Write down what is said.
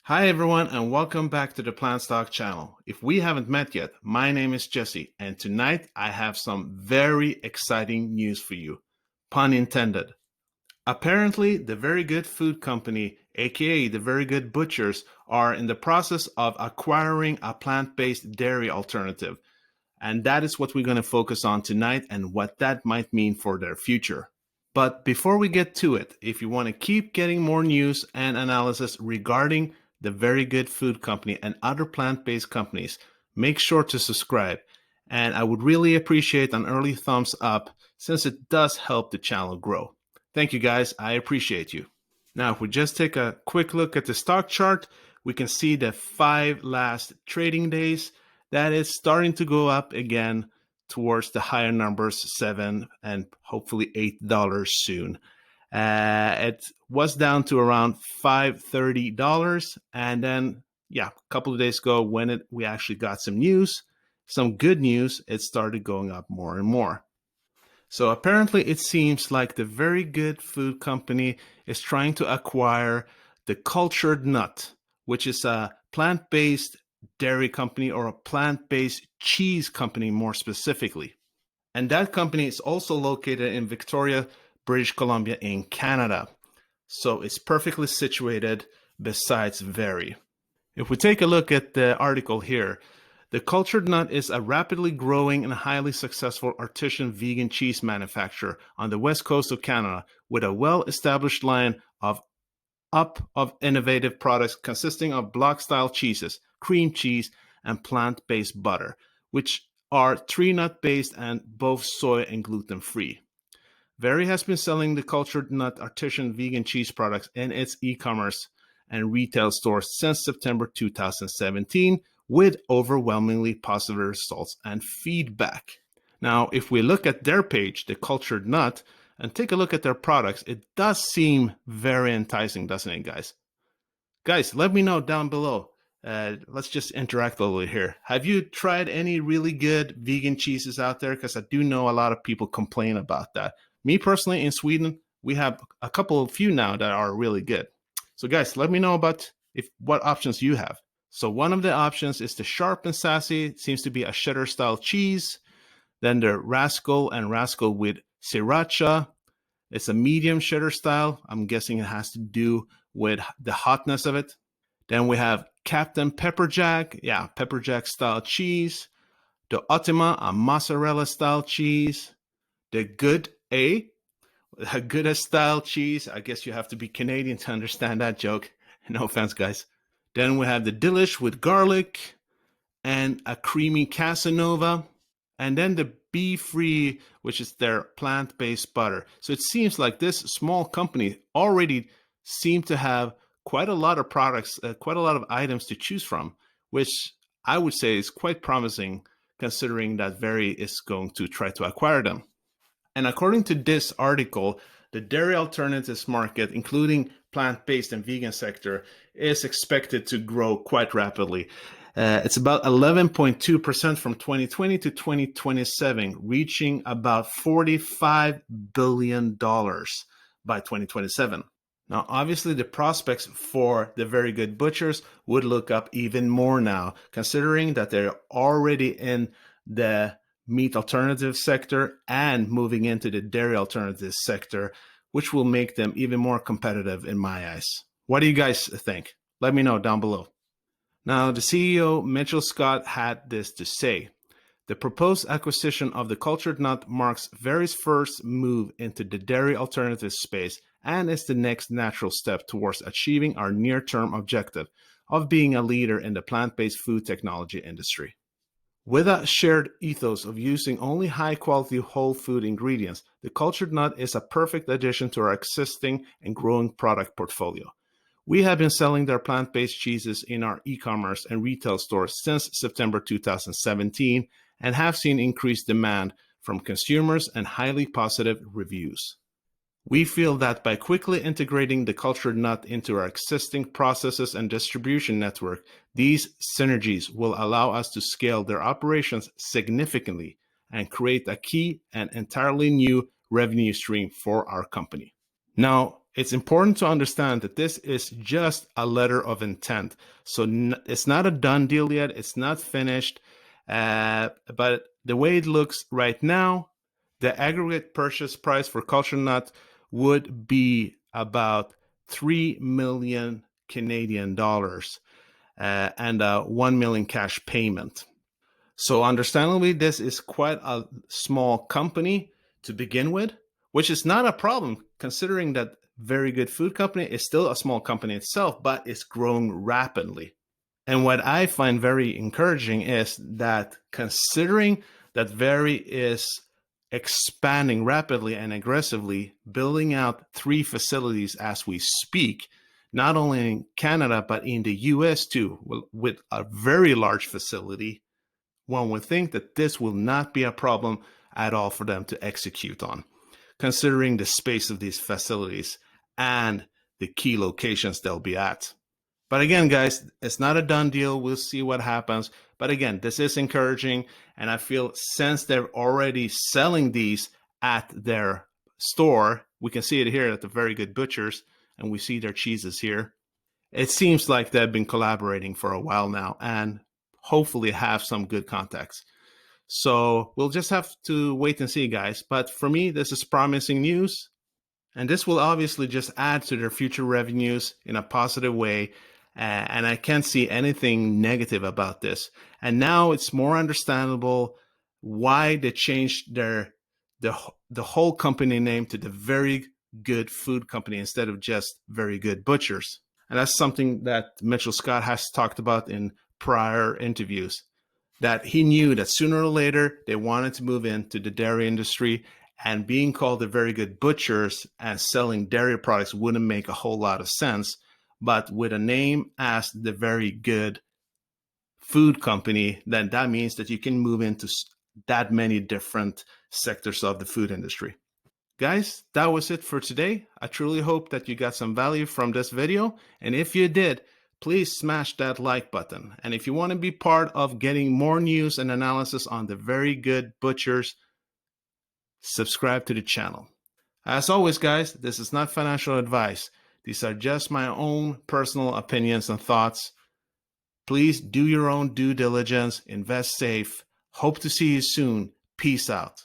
Hi everyone and welcome back to the PlantStock channel. If we haven't met yet, my name is Jesse and tonight I have some very exciting news for you. Pun intended. Apparently, the Very Good Food Company, aka the Very Good Butchers, are in the process of acquiring a plant-based dairy alternative. And that is what we're going to focus on tonight and what that might mean for their future. But before we get to it, if you want to keep getting more news and analysis regarding the Very Good Food Company and other plant-based companies, make sure to subscribe. And I would really appreciate an early thumbs up since it does help the channel grow. Thank you guys, I appreciate you. Now, if we just take a quick look at the stock chart, we can see the 5 last trading days. That is starting to go up again towards the higher numbers, $7 and hopefully $8 soon. It was down to around $5.30, and then a couple of days ago when we actually got some news, some good news, it started going up more and more. So apparently it seems like the Very Good Food Company is trying to acquire the Cultured Nut, which is a plant-based dairy company or a plant-based cheese company more specifically. And that company is also located in Victoria, British Columbia in Canada. So it's perfectly situated besides Very. If we take a look at the article here, the Cultured Nut is a rapidly growing and highly successful artisan vegan cheese manufacturer on the west coast of Canada with a well-established line of innovative products consisting of block-style cheeses, cream cheese, and plant-based butter, which are tree nut based and both soy and gluten-free. Very has been selling the Cultured Nut artisan vegan cheese products in its e-commerce and retail stores since September 2017 with overwhelmingly positive results and feedback. Now, if we look at their page, the Cultured Nut, and take a look at their products, it does seem very enticing, doesn't it, guys? Guys, let me know down below. Let's just interact a little bit here. Have you tried any really good vegan cheeses out there? Because I do know a lot of people complain about that. Me personally, in Sweden, we have a few now that are really good. So guys, let me know about what options you have. So one of the options is the Sharp and Sassy. It seems to be a cheddar style cheese. Then the Rascal and Rascal with Sriracha. It's a medium cheddar style. I'm guessing it has to do with the hotness of it. Then we have Captain Pepperjack. Yeah, Pepperjack style cheese. The Ultima, a mozzarella style cheese. The Gouda style cheese. I guess you have to be Canadian to understand that joke. No offense, guys. Then we have the Delish with garlic and a creamy Casanova. And then the Be-Free, which is their plant-based butter. So it seems like this small company already seemed to have quite a lot of products, quite a lot of items to choose from, which I would say is quite promising considering that Very is going to try to acquire them. And according to this article, the dairy alternatives market, including plant-based and vegan sector, is expected to grow quite rapidly. It's about 11.2% from 2020 to 2027, reaching about $45 billion by 2027. Now, obviously, the prospects for the Very Good Butchers would look up even more now, considering that they're already in the meat alternative sector and moving into the dairy alternative sector, which will make them even more competitive in my eyes. What do you guys think? Let me know down below. Now, the CEO, Mitchell Scott, had this to say. The proposed acquisition of the Cultured Nut marks Very's first move into the dairy alternative space and is the next natural step towards achieving our near-term objective of being a leader in the plant-based food technology industry. With a shared ethos of using only high-quality whole food ingredients, the Cultured Nut is a perfect addition to our existing and growing product portfolio. We have been selling their plant-based cheeses in our e-commerce and retail stores since September 2017 and have seen increased demand from consumers and highly positive reviews. We feel that by quickly integrating the Cultured Nut into our existing processes and distribution network, these synergies will allow us to scale their operations significantly and create a key and entirely new revenue stream for our company. Now, It's important to understand that this is just a letter of intent. So it's not a done deal yet. It's not finished. But the way it looks right now, the aggregate purchase price for Culture Nut would be about 3 million Canadian dollars and a 1 million cash payment. So understandably, this is quite a small company to begin with, which is not a problem considering that Very Good Food Company is still a small company itself, but it's growing rapidly. And what I find very encouraging is that considering that Very is expanding rapidly and aggressively, building out 3 facilities as we speak, not only in Canada, but in the US too, with a very large facility, one would think that this will not be a problem at all for them to execute on, considering the space of these facilities and the key locations they'll be at. But again, guys, it's not a done deal. We'll see what happens. But again, this is encouraging. And I feel since they're already selling these at their store, we can see it here at the Very Good Butchers, and we see their cheeses here. It seems like they've been collaborating for a while now and hopefully have some good contacts. So we'll just have to wait and see, guys. But for me, this is promising news. And this will obviously just add to their future revenues in a positive way. And I can't see anything negative about this. And now it's more understandable why they changed the whole company name to the Very Good Food Company instead of just Very Good Butchers. And that's something that Mitchell Scott has talked about in prior interviews, that he knew that sooner or later they wanted to move into the dairy industry, and being called the Very Good Butchers and selling dairy products wouldn't make a whole lot of sense. But with a name as the Very Good Food Company, then that means that you can move into that many different sectors of the food industry. Guys, that was it for today. I truly hope that you got some value from this video. And if you did, please smash that like button. And if you want to be part of getting more news and analysis on the Very Good Butchers, subscribe to the channel. As always, guys, this is not financial advice. These are just my own personal opinions and thoughts. Please do your own due diligence, invest safe. Hope to see you soon. Peace out.